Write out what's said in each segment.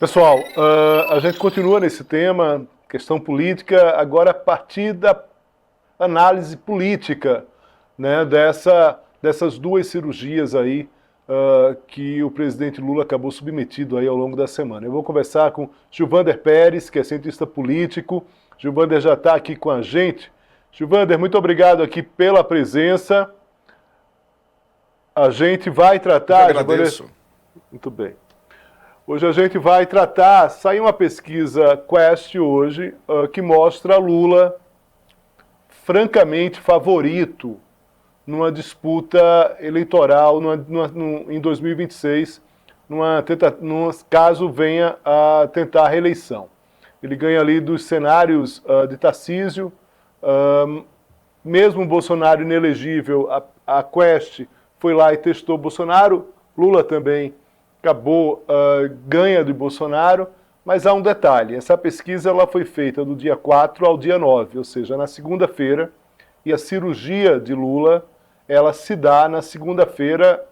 Pessoal, a gente continua nesse tema, questão política, agora a partir da análise política, né, dessas duas cirurgias aí que o presidente Lula acabou submetido aí ao longo da semana. Eu vou conversar com Gilvander Pérez, que é cientista político. Gilvander já está aqui com a gente. Gilvander, muito obrigado aqui pela presença. A gente vai tratar... Eu agradeço. Muito bem. Hoje a gente vai tratar, saiu uma pesquisa Quest hoje, que mostra Lula francamente favorito numa disputa eleitoral em 2026, caso venha a tentar a reeleição. Ele ganha ali dos cenários de Tarcísio, mesmo Bolsonaro inelegível, a Quest foi lá e testou Bolsonaro, Lula também acabou, ganha de Bolsonaro, mas há um detalhe, essa pesquisa ela foi feita do dia 4 ao dia 9, ou seja, na segunda-feira, e a cirurgia de Lula, ela se dá na segunda-feira,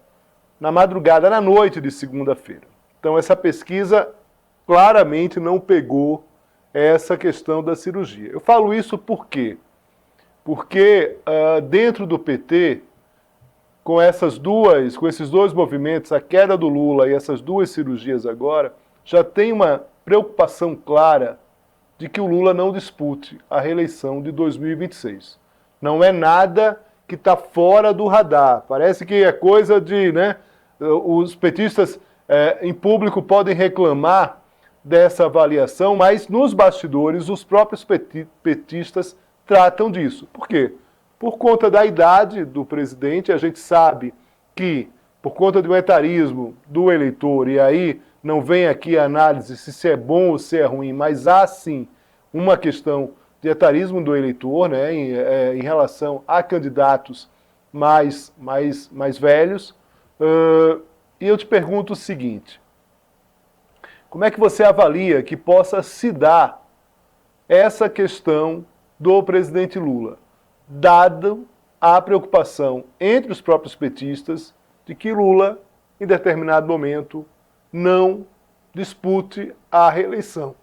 na madrugada, na noite de segunda-feira. Então essa pesquisa claramente não pegou essa questão da cirurgia. Eu falo isso por quê? Porque dentro do PT, com esses dois movimentos, a queda do Lula e essas duas cirurgias agora, já tem uma preocupação clara de que o Lula não dispute a reeleição de 2026. Não é nada que está fora do radar. Parece que é coisa de... né, os petistas em público podem reclamar dessa avaliação, mas nos bastidores os próprios petistas tratam disso. Por quê? Por conta da idade do presidente, a gente sabe que, por conta do etarismo do eleitor, e aí não vem aqui a análise se é bom ou se é ruim, mas há sim uma questão de etarismo do eleitor, né, em relação a candidatos mais velhos. E eu te pergunto o seguinte, como é que você avalia que possa se dar essa questão do presidente Lula? Dado a preocupação entre os próprios petistas de que Lula, em determinado momento, não dispute a reeleição.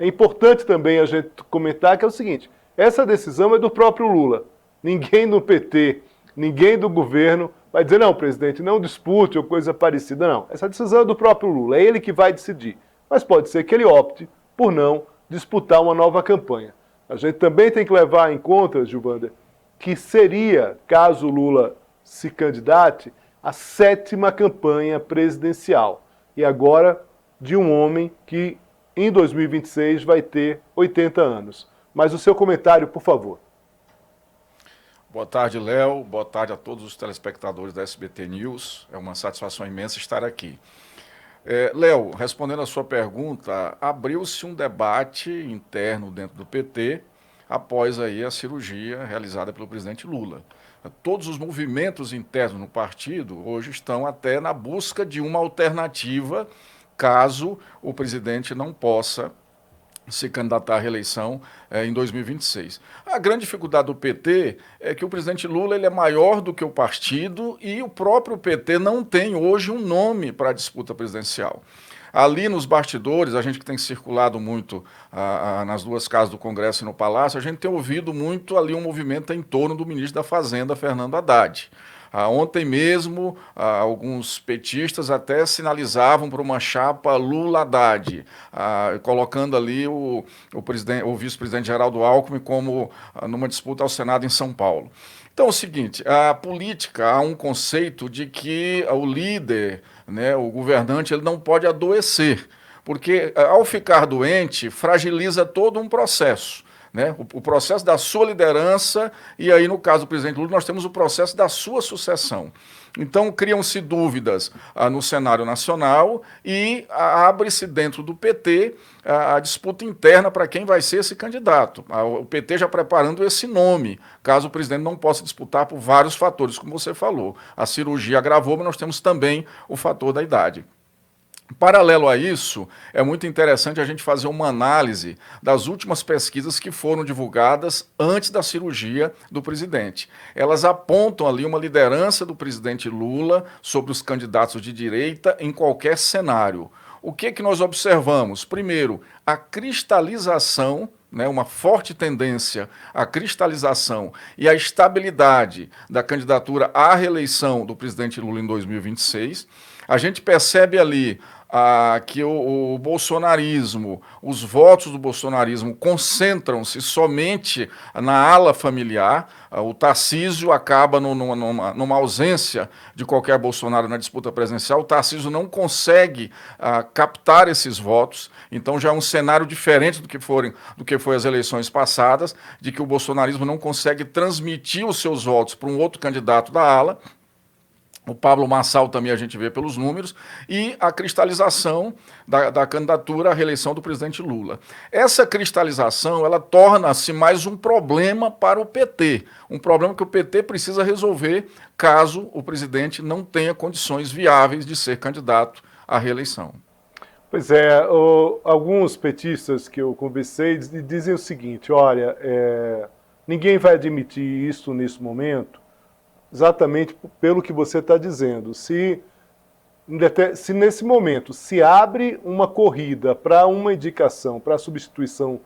É importante também a gente comentar que é o seguinte, essa decisão é do próprio Lula. Ninguém do PT, ninguém do governo vai dizer, não, presidente, não dispute ou coisa parecida, não. Essa decisão é do próprio Lula, é ele que vai decidir. Mas pode ser que ele opte por não disputar uma nova campanha. A gente também tem que levar em conta, Gilvander, que seria, caso Lula se candidate, a 7ª campanha presidencial. E agora, de um homem que, em 2026, vai ter 80 anos. Mas o seu comentário, por favor. Boa tarde, Léo. Boa tarde a todos os telespectadores da SBT News. É uma satisfação imensa estar aqui. Léo, respondendo a sua pergunta, abriu-se um debate interno dentro do PT após aí a cirurgia realizada pelo presidente Lula. Todos os movimentos internos no partido hoje estão até na busca de uma alternativa caso o presidente não possa se candidatar à reeleição em 2026. A grande dificuldade do PT é que o presidente Lula ele é maior do que o partido e o próprio PT não tem hoje um nome para a disputa presidencial. Ali nos bastidores, a gente que tem circulado muito nas duas casas do Congresso e no Palácio, a gente tem ouvido muito ali um movimento em torno do ministro da Fazenda, Fernando Haddad. Ontem mesmo, alguns petistas até sinalizavam para uma chapa Lula-Haddad, colocando ali o vice-presidente Geraldo Alckmin como numa disputa ao Senado em São Paulo. Então é o seguinte, a política há um conceito de que o líder, né, o governante, ele não pode adoecer, porque ao ficar doente, fragiliza todo um processo. Né? O processo da sua liderança e aí, no caso do presidente Lula, nós temos o processo da sua sucessão. Então, criam-se dúvidas no cenário nacional e abre-se dentro do PT a disputa interna para quem vai ser esse candidato. O PT já preparando esse nome, caso o presidente não possa disputar por vários fatores, como você falou. A cirurgia agravou, mas nós temos também o fator da idade. Paralelo a isso, é muito interessante a gente fazer uma análise das últimas pesquisas que foram divulgadas antes da cirurgia do presidente. Elas apontam ali uma liderança do presidente Lula sobre os candidatos de direita em qualquer cenário. o que nós observamos? Primeiro, a cristalização, né, uma forte tendência à cristalização e à estabilidade da candidatura à reeleição do presidente Lula em 2026. A gente percebe ali que o bolsonarismo, os votos do bolsonarismo concentram-se somente na ala familiar. O Tarcísio acaba numa ausência de qualquer Bolsonaro na disputa presidencial. O Tarcísio não consegue captar esses votos, então já é um cenário diferente do que foi as eleições passadas, de que o bolsonarismo não consegue transmitir os seus votos para um outro candidato da ala. O Pablo Marçal também a gente vê pelos números, e a cristalização da candidatura à reeleição do presidente Lula. Essa cristalização, ela torna-se mais um problema para o PT, um problema que o PT precisa resolver caso o presidente não tenha condições viáveis de ser candidato à reeleição. Pois é, alguns petistas que eu conversei dizem o seguinte, olha, ninguém vai admitir isso nesse momento, exatamente pelo que você está dizendo. Se nesse momento se abre uma corrida para uma indicação, para a substituição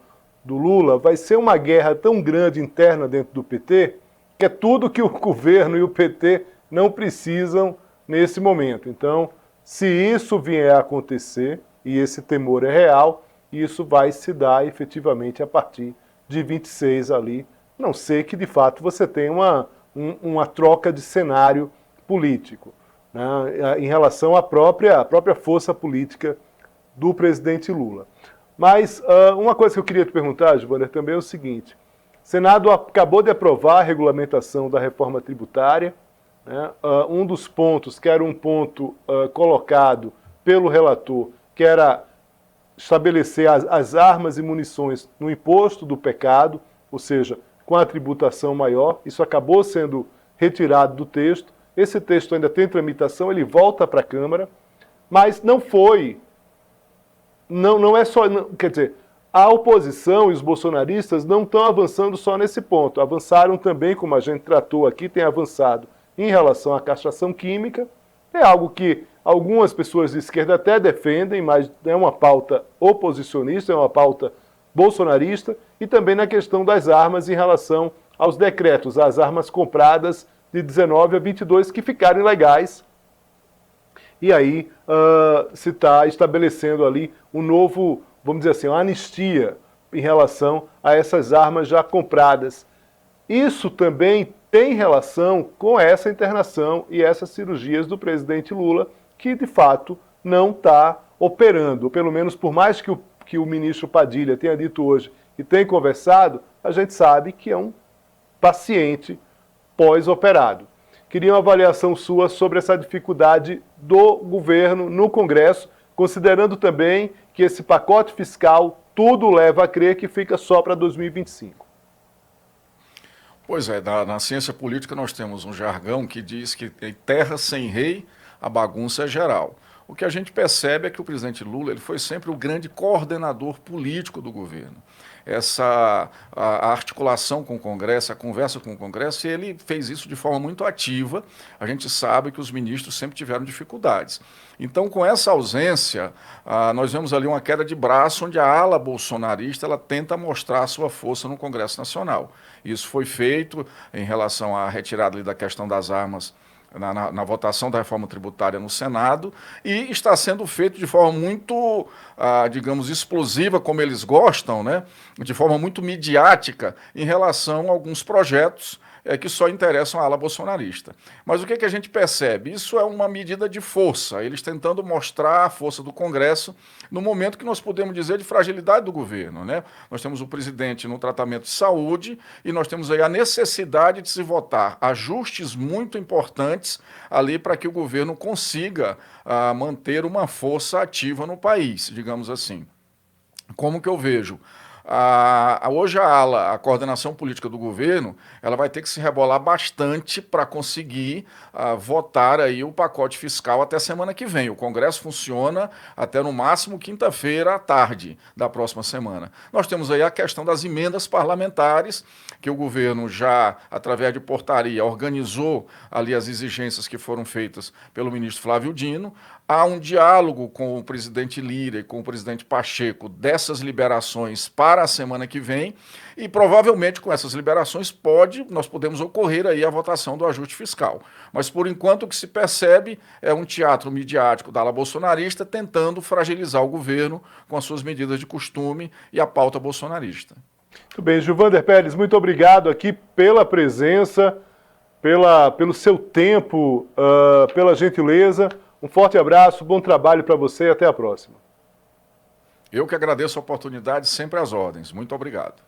do Lula, vai ser uma guerra tão grande interna dentro do PT, que é tudo que o governo e o PT não precisam nesse momento. Então, se isso vier a acontecer, e esse temor é real, isso vai se dar efetivamente a partir de 26 ali, não sei que de fato você tenha uma troca de cenário político, né, em relação à própria força política do presidente Lula. Mas uma coisa que eu queria te perguntar, Gilvander, também é o seguinte: o Senado acabou de aprovar a regulamentação da reforma tributária, né, um dos pontos, que era um ponto colocado pelo relator, que era estabelecer as armas e munições no imposto do pecado, ou seja, com a tributação maior. Isso acabou sendo retirado do texto. Esse texto ainda tem tramitação, ele volta para a Câmara, mas não foi, não é só, quer dizer, a oposição e os bolsonaristas não estão avançando só nesse ponto, avançaram também, como a gente tratou aqui, tem avançado em relação à castração química, é algo que algumas pessoas de esquerda até defendem, mas é uma pauta oposicionista, é uma pauta bolsonarista, e também na questão das armas em relação aos decretos, as armas compradas de 19 a 22 que ficaram ilegais. E aí se está estabelecendo ali um novo, vamos dizer assim, uma anistia em relação a essas armas já compradas. Isso também tem relação com essa internação e essas cirurgias do presidente Lula, que de fato não está operando, pelo menos por mais que o ministro Padilha tenha dito hoje e tenha conversado, a gente sabe que é um paciente pós-operado. Queria uma avaliação sua sobre essa dificuldade do governo no Congresso, considerando também que esse pacote fiscal tudo leva a crer que fica só para 2025. Pois é, na ciência política nós temos um jargão que diz que em terra sem rei a bagunça é geral. O que a gente percebe é que o presidente Lula ele foi sempre o grande coordenador político do governo. A articulação com o Congresso, a conversa com o Congresso, ele fez isso de forma muito ativa. A gente sabe que os ministros sempre tiveram dificuldades. Então, com essa ausência, nós vemos ali uma queda de braço, onde a ala bolsonarista ela tenta mostrar a sua força no Congresso Nacional. Isso foi feito em relação à retirada ali da questão das armas na votação da reforma tributária no Senado, e está sendo feito de forma muito, digamos, explosiva, como eles gostam, né? De forma muito midiática em relação a alguns projetos que só interessam a ala bolsonarista. Mas o que a gente percebe? Isso é uma medida de força, eles tentando mostrar a força do Congresso no momento que nós podemos dizer de fragilidade do governo, né? Nós temos o presidente no tratamento de saúde e nós temos aí a necessidade de se votar ajustes muito importantes ali para que o governo consiga manter uma força ativa no país, digamos assim. Como que eu vejo? Hoje a coordenação política do governo, ela vai ter que se rebolar bastante para conseguir votar aí o pacote fiscal até semana que vem. O Congresso funciona até no máximo quinta-feira à tarde da próxima semana. Nós temos aí a questão das emendas parlamentares, que o governo já, através de portaria, organizou ali as exigências que foram feitas pelo ministro Flávio Dino. há um diálogo com o presidente Lira e com o presidente Pacheco dessas liberações para a semana que vem, e provavelmente com essas liberações nós podemos ocorrer aí a votação do ajuste fiscal. Mas por enquanto o que se percebe é um teatro midiático da ala bolsonarista tentando fragilizar o governo com as suas medidas de costume e a pauta bolsonarista. Muito bem, Gilvander Pérez, muito obrigado aqui pela presença, pelo seu tempo, pela gentileza. Um forte abraço, bom trabalho para você e até a próxima. Eu que agradeço a oportunidade, sempre às ordens. Muito obrigado.